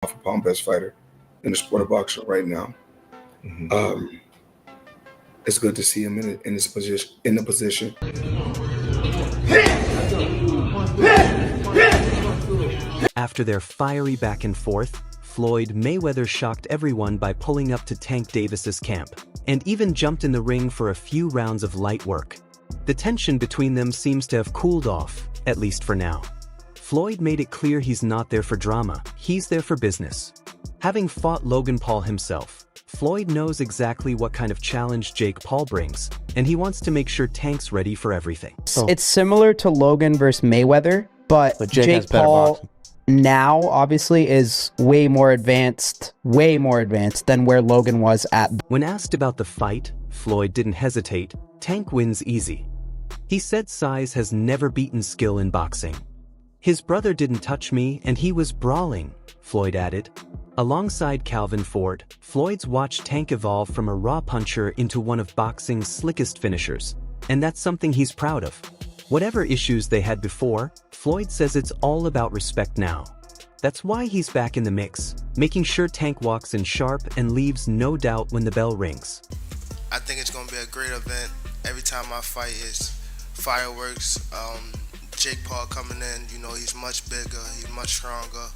for pound best fighter in the sport of boxing right now. It's good to see him in this position. In the position. After their fiery back and forth, Floyd Mayweather shocked everyone by pulling up to Tank Davis's camp, and even jumped in the ring for a few rounds of light work. The tension between them seems to have cooled off, at least for now. Floyd made it clear he's not there for drama, he's there for business. Having fought Logan Paul himself, Floyd knows exactly what kind of challenge Jake Paul brings, and he wants to make sure Tank's ready for everything. It's similar to Logan versus Mayweather, but Jake Paul now obviously is way more advanced than where Logan was at. When asked about the fight, Floyd didn't hesitate. Tank wins easy. He said size has never beaten skill in boxing. His brother didn't touch me and he was brawling, Floyd added. Alongside Calvin Ford, Floyd's watched Tank evolve from a raw puncher into one of boxing's slickest finishers, and that's something he's proud of. Whatever issues they had before, Floyd says it's all about respect now. That's why he's back in the mix, making sure Tank walks in sharp and leaves no doubt when the bell rings. I think it's going to be a great event. Every time I fight is fireworks. Jake Paul coming in, you know, he's much bigger, he's much stronger.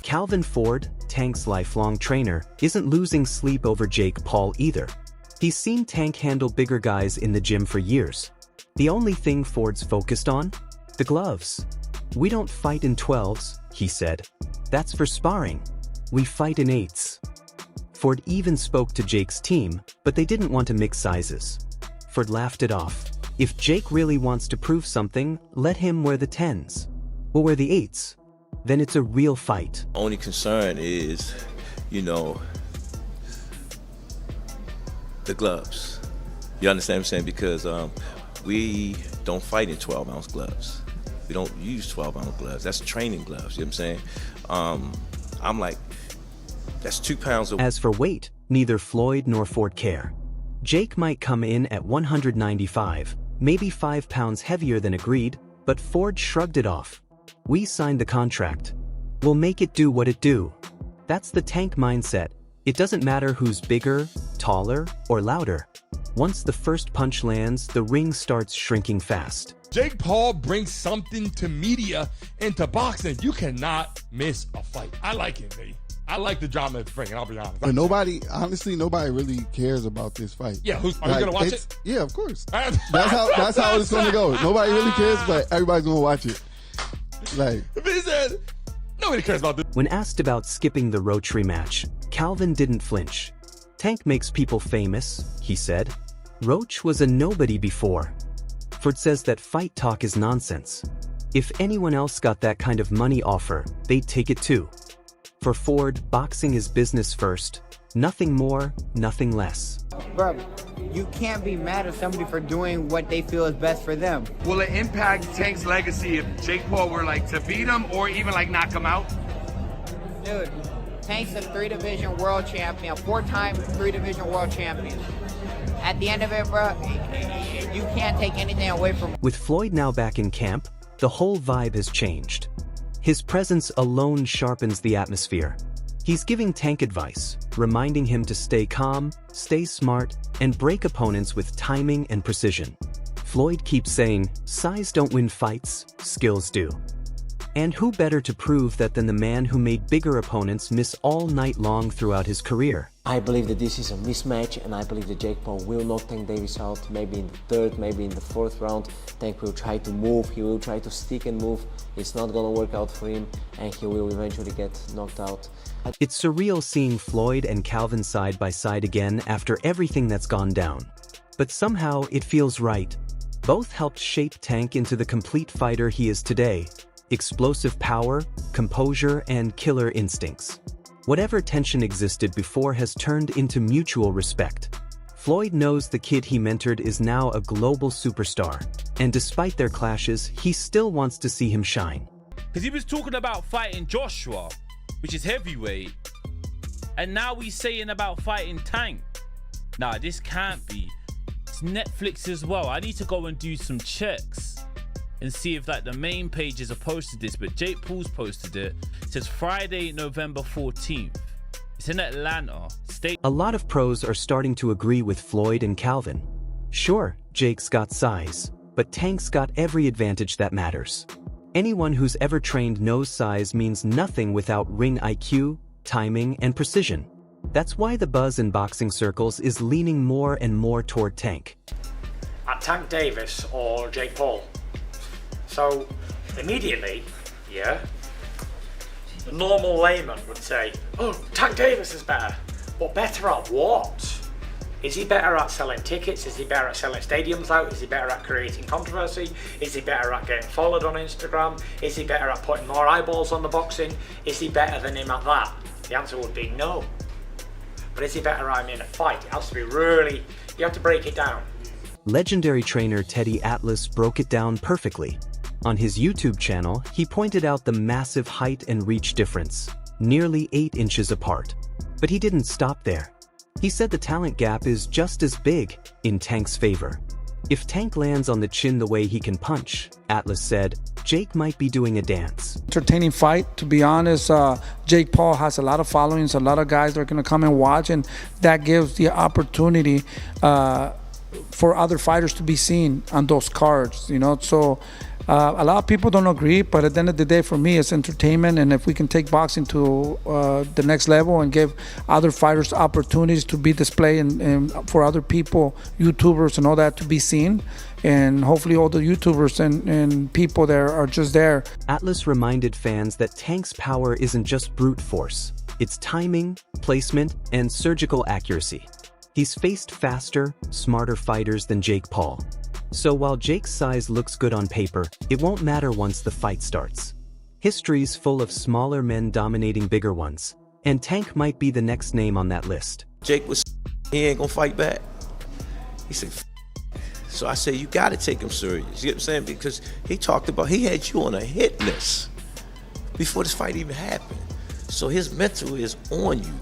Calvin Ford, Tank's lifelong trainer, isn't losing sleep over Jake Paul either. He's seen Tank handle bigger guys in the gym for years. The only thing Ford's focused on? The gloves. "We don't fight in 12s, he said. "That's for sparring. We fight in 8s. Ford even spoke to Jake's team, but they didn't want to mix sizes. Ford laughed it off. If Jake really wants to prove something, let him wear the 10s. We'll wear the 8s. Then it's a real fight. Only concern is, you know, the gloves. You understand what I'm saying? Because we don't fight in 12-ounce gloves. We don't use 12-ounce gloves. That's training gloves, you know what I'm saying? I'm like, that's 2 pounds of... As for weight, neither Floyd nor Ford care. Jake might come in at 195, maybe 5 pounds heavier than agreed, but Ford shrugged it off. "We signed the contract. We'll make it do what it do." That's the Tank mindset. It doesn't matter who's bigger, taller, or louder. Once the first punch lands, the ring starts shrinking fast. Jake Paul brings something to media and to boxing. You cannot miss a fight. I like it, baby. I like the drama it's bringing, I'll be honest. But nobody really cares about this fight. Yeah, are you going to watch it? Yeah, of course. That's how it's going to go. Nobody really cares, but everybody's going to watch it. Like, he said, nobody cares about this. When asked about skipping the Roach rematch, Calvin didn't flinch. "Tank makes people famous," he said. "Roach was a nobody before." Ford says that fight talk is nonsense. If anyone else got that kind of money offer, they'd take it too. For Ford, boxing is business first. Nothing more, nothing less. Bro, you can't be mad at somebody for doing what they feel is best for them. Will it impact Tank's legacy if Jake Paul were like to beat him or even like knock him out? Dude, Tank's a 3-division world champion, 4-time 3-division world champion. At the end of it, bro, you can't take anything away from him. With Floyd now back in camp, the whole vibe has changed. His presence alone sharpens the atmosphere. He's giving Tank advice, reminding him to stay calm, stay smart, and break opponents with timing and precision. Floyd keeps saying, "Size don't win fights, skills do." And who better to prove that than the man who made bigger opponents miss all night long throughout his career? I believe that this is a mismatch, and I believe that Jake Paul will knock Tank Davis out, maybe in the 3rd, maybe in the 4th round. Tank will try to move, he will try to stick and move. It's not gonna work out for him, and he will eventually get knocked out. It's surreal seeing Floyd and Calvin side by side again after everything that's gone down. But somehow it feels right. Both helped shape Tank into the complete fighter he is today. Explosive power, composure, and killer instincts. Whatever tension existed before has turned into mutual respect. Floyd knows the kid he mentored is now a global superstar, and despite their clashes, he still wants to see him shine. Because he was talking about fighting Joshua, which is heavyweight, and now he's saying about fighting Tank. Nah, this can't be. It's Netflix as well. I need to go and do some checks and see if like the main pages are posted this, but Jake Paul's posted it It says Friday, November 14th. It's in Atlanta. A lot of pros are starting to agree with Floyd and Calvin. Sure, Jake's got size, but Tank's got every advantage that matters. Anyone who's ever trained knows size means nothing without ring IQ, timing, and precision. That's why the buzz in boxing circles is leaning more and more toward Tank. Tank Davis or Jake Paul. So, immediately, yeah, the normal layman would say, oh, Tank Davis is better. But better at what? Is he better at selling tickets? Is he better at selling stadiums out? Is he better at creating controversy? Is he better at getting followed on Instagram? Is he better at putting more eyeballs on the boxing? Is he better than him at that? The answer would be no. But is he better at him in a fight? It has to be really, you have to break it down. Legendary trainer Teddy Atlas broke it down perfectly. On his YouTube channel, he pointed out the massive height and reach difference, nearly 8 inches apart. But he didn't stop there. He said the talent gap is just as big in Tank's favor. If Tank lands on the chin the way he can punch, Atlas said, Jake might be doing a dance. Entertaining fight, to be honest. Jake Paul has a lot of followings, a lot of guys that are going to come and watch, and that gives the opportunity for other fighters to be seen on those cards, you know. So a lot of people don't agree, but at the end of the day, for me, it's entertainment. And if we can take boxing to the next level and give other fighters opportunities to be displayed and for other people, YouTubers and all that, to be seen, and hopefully all the YouTubers and people there are just there. Atlas reminded fans that Tank's power isn't just brute force. It's timing, placement, and surgical accuracy. He's faced faster, smarter fighters than Jake Paul. So while Jake's size looks good on paper, it won't matter once the fight starts. History's full of smaller men dominating bigger ones, and Tank might be the next name on that list. Jake was, he ain't gonna fight back. He said, so I said, you gotta take him serious. You get what I'm saying? Because he talked about, he had you on a hit list before this fight even happened. So his mental is on you.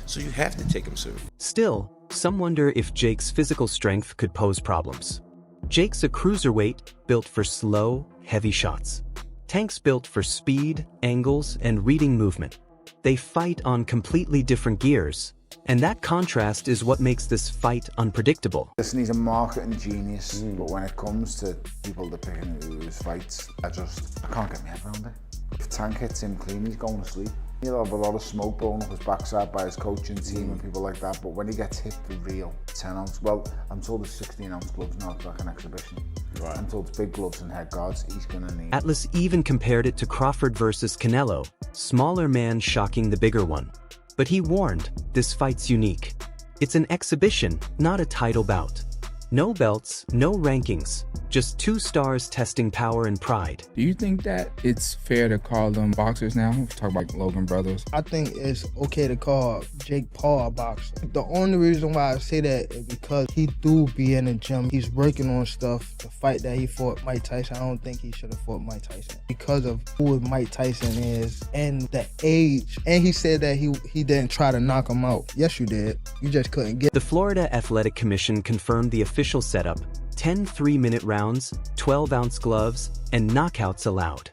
So you have to take him serious. Still, some wonder if Jake's physical strength could pose problems. Jake's a cruiserweight built for slow, heavy shots. Tank's built for speed, angles, and reading movement. They fight on completely different gears, and that contrast is what makes this fight unpredictable. Listen, he's a marketing genius, but when it comes to people that pick and lose fights, I can't get my head around it. If Tank hits him clean, he's going to sleep. He'll have a lot of smoke blowing up his backside by his coaching team and people like that, but when he gets hit for real, 10 ounce, well, I'm told it's 16 ounce gloves now, it's like an exhibition. Right. I'm told it's big gloves and head guards he's gonna need. Atlas even compared it to Crawford versus Canelo, smaller man shocking the bigger one. But he warned, this fight's unique. It's an exhibition, not a title bout. No belts, no rankings, just 2 stars testing power and pride. Do you think that it's fair to call them boxers now? We're talking about Logan brothers. I think it's okay to call Jake Paul a boxer. The only reason why I say that is because he do be in the gym. He's working on stuff. The fight that he fought Mike Tyson, I don't think he should have fought Mike Tyson because of who Mike Tyson is and the age. And he said that he didn't try to knock him out. Yes, you did. You just couldn't get. The Florida Athletic Commission confirmed the official setup: 10 3-minute rounds, 12-ounce gloves, and knockouts allowed.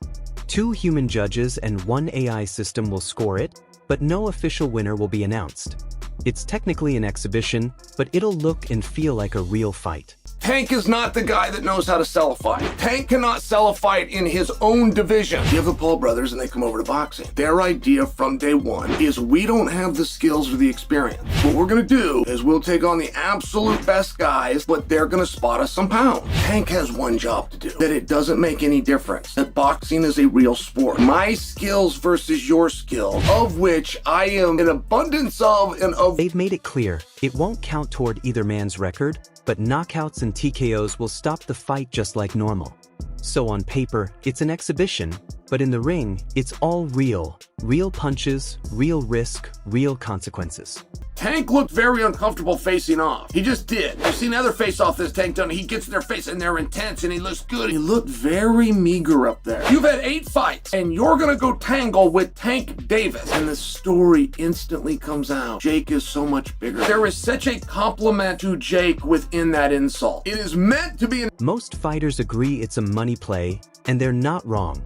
2 human judges and 1 AI system will score it, but no official winner will be announced. It's technically an exhibition, but it'll look and feel like a real fight. Tank is not the guy that knows how to sell a fight. Tank cannot sell a fight in his own division. You have the Paul brothers and they come over to boxing. Their idea from day one is we don't have the skills or the experience. What we're gonna do is we'll take on the absolute best guys, but they're gonna spot us some pounds. Tank has one job to do, that it doesn't make any difference, that boxing is a real sport. My skills versus your skill, of which I am an abundance of and of. They've made it clear, it won't count toward either man's record, but knockouts and TKOs will stop the fight just like normal. So on paper, it's an exhibition, but in the ring, it's all real. Real punches, real risk, real consequences. Tank looked very uncomfortable facing off. He just did. I've seen other face-off this Tank done. He gets in their face and they're intense and he looks good. He looked very meager up there. You've had 8 fights and you're gonna go tangle with Tank Davis. And the story instantly comes out. Jake is so much bigger. There is such a compliment to Jake within that insult. It is meant to be an. Most fighters agree it's a money play, and they're not wrong.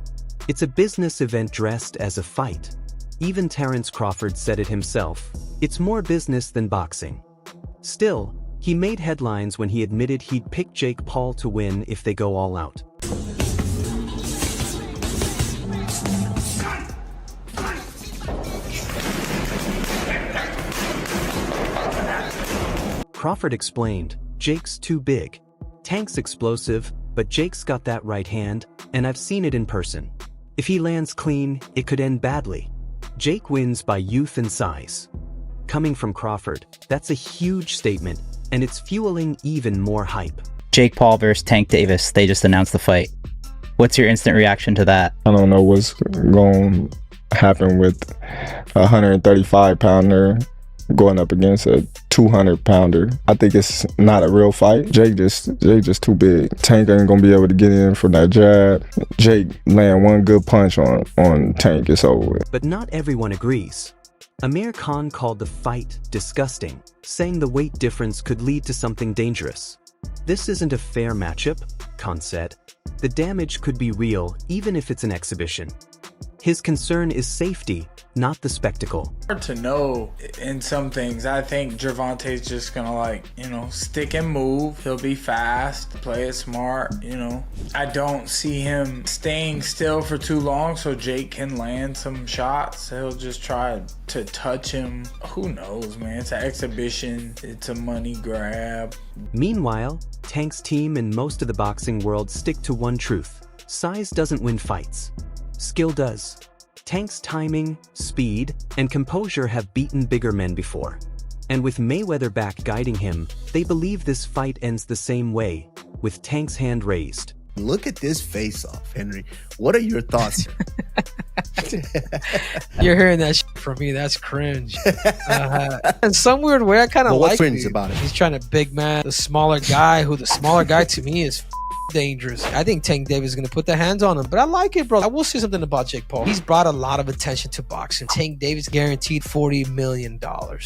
It's a business event dressed as a fight. Even Terence Crawford said it himself, it's more business than boxing. Still, he made headlines when he admitted he'd pick Jake Paul to win if they go all out. Crawford explained, Jake's too big. Tank's explosive, but Jake's got that right hand, and I've seen it in person. If he lands clean, it could end badly. Jake wins by youth and size. Coming from Crawford, that's a huge statement, and it's fueling even more hype. Jake Paul versus Tank Davis, they just announced the fight. What's your instant reaction to that? I don't know what's going to happen with a 135-pounder going up against a 200-pounder. I think it's not a real fight. Jake just too big. Tank ain't gonna be able to get in from that jab. Jake land one good punch on Tank, it's over with. But not everyone agrees. Amir Khan called the fight disgusting, saying the weight difference could lead to something dangerous. This isn't a fair matchup, Khan said. The damage could be real even if it's an exhibition. His concern is safety, not the spectacle. Hard to know in some things. I think Gervonta's just gonna stick and move. He'll be fast, play it smart, I don't see him staying still for too long so Jake can land some shots. He'll just try to touch him. Who knows, man? It's an exhibition. It's a money grab. Meanwhile, Tank's team and most of the boxing world stick to one truth. Size doesn't win fights. Skill does. Tank's timing, speed, and composure have beaten bigger men before. And with Mayweather back guiding him, they believe this fight ends the same way, with Tank's hand raised. Look at this face-off, Henry. What are your thoughts? You're hearing that shit from me. That's cringe. In some weird way, I kind of like cringe about it? He's trying to big man the smaller guy, who the smaller guy to me is dangerous. I think Tank Davis is going to put their hands on him, but I like it, bro. I will say something about Jake Paul. He's brought a lot of attention to boxing. Tank Davis guaranteed $40 million.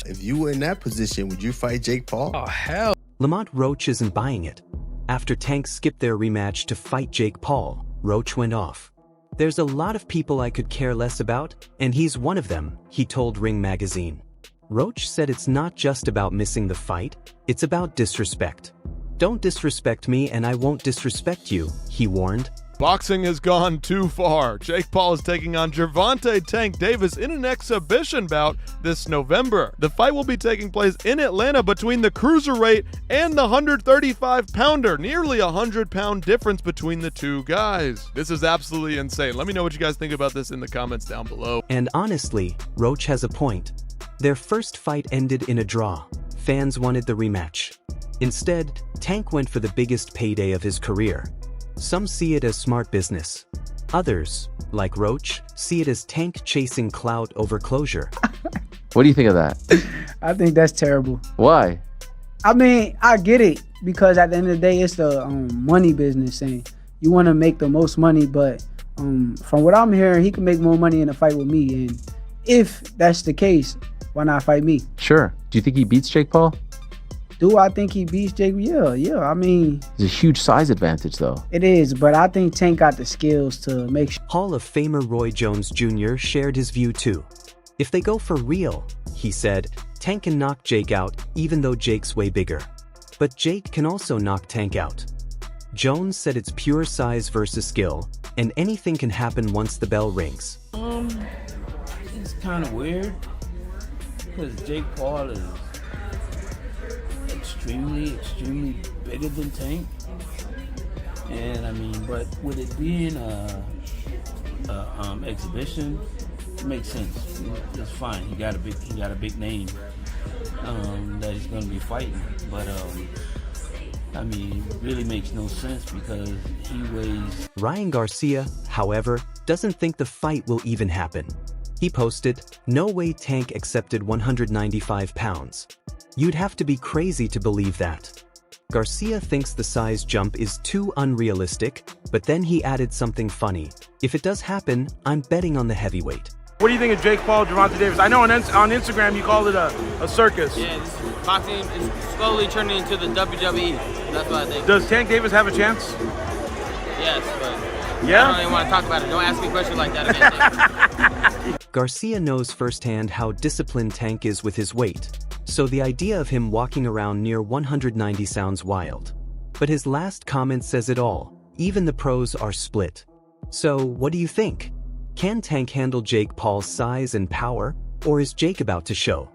If you were in that position, would you fight Jake Paul? Oh, hell. Lamont Roach isn't buying it. After Tank skipped their rematch to fight Jake Paul, Roach went off. There's a lot of people I could care less about, and he's one of them, he told Ring magazine. Roach said it's not just about missing the fight, it's about disrespect. Don't disrespect me and I won't disrespect you, he warned. Boxing has gone too far. Jake Paul is taking on Gervonta Tank Davis in an exhibition bout this November. The fight will be taking place in Atlanta between the cruiserweight and the 135-pounder, nearly a 100-pound difference between the two guys. This is absolutely insane. Let me know what you guys think about this in the comments down below. And honestly, Roach has a point. Their first fight ended in a draw. Fans wanted the rematch. Instead, Tank went for the biggest payday of his career. Some see it as smart business. Others, like Roach, see it as Tank chasing clout over closure. What do you think of that? I think that's terrible. Why? I mean, I get it, because at the end of the day, it's the money business, and you want to make the most money, but from what I'm hearing, he can make more money in a fight with me, and if that's the case, why not fight me? Sure. Do you think he beats Jake Paul? Do I think he beats Jake? Yeah. I mean, there's a huge size advantage, though. It is, but I think Tank got the skills to make sure. Hall of Famer Roy Jones Jr. shared his view too. If they go for real, he said, Tank can knock Jake out, even though Jake's way bigger. But Jake can also knock Tank out. Jones said it's pure size versus skill, and anything can happen once the bell rings. It's kind of weird, because Jake Paul is extremely bigger than Tank, and I mean, but with it being a exhibition, it makes sense. It's fine. He got a big name that he's going to be fighting, but I mean, it really makes no sense because he weighs. Ryan Garcia, however, doesn't think the fight will even happen. He posted, "No way Tank accepted 195 pounds. You'd have to be crazy to believe that." Garcia thinks the size jump is too unrealistic, but then he added something funny. "If it does happen, I'm betting on the heavyweight." What do you think of Jake Paul, Gervonta Davis? I know on Instagram you called it a circus. Yeah, boxing is slowly turning into the WWE. That's what I think. Does Tank Davis have a chance? Yes, but Yeah? I don't even want to talk about it. Don't ask me questions like that again. Garcia knows firsthand how disciplined Tank is with his weight, so the idea of him walking around near 190 sounds wild. But his last comment says it all. Even the pros are split. So, what do you think? Can Tank handle Jake Paul's size and power, or is Jake about to show?